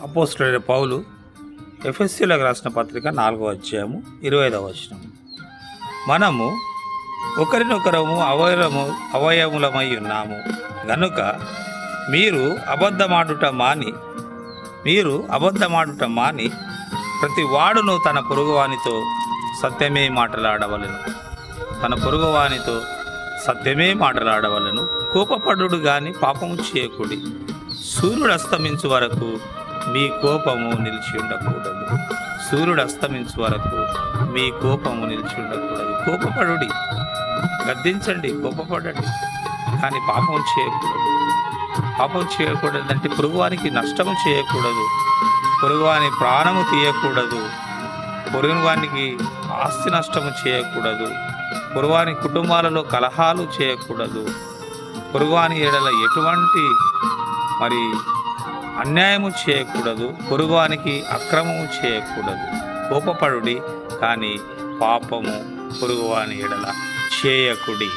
అపోస్తలుడైన పౌలు ఎఫెసీయులకు రాసిన పత్రిక 4వ అధ్యాయము 25వ వచనం. మనము ఒకరినొకరము అవయములమై ఉన్నాము గనుక మీరు అబద్ధమాడుట మాని ప్రతి వాడును తన పొరుగువానితో సత్యమే మాటలాడవలను. కోపపడుడు గాని పాపము చేయకుడి. సూర్యుడు అస్తమించు వరకు మీ కోపము నిలిచి ఉండకూడదు. కోపపడుడి, గద్దించండి, కోపపడండి, కానీ పాపం చేయకూడదంటే పొరుగువానికి నష్టము చేయకూడదు, పొరుగువాని ప్రాణము తీయకూడదు, పొరుగువానికి ఆస్తి నష్టము చేయకూడదు, పొరుగువాని కుటుంబాలలో కలహాలు చేయకూడదు, పొరుగువాని ఎడల ఎటువంటి అన్యాయము చేయకూడదు, పొరుగువానికి అక్రమము చేయకూడదు. కోపపడుడి, కానీ పాపము పొరుగువాని ఎడల చేయకుడి.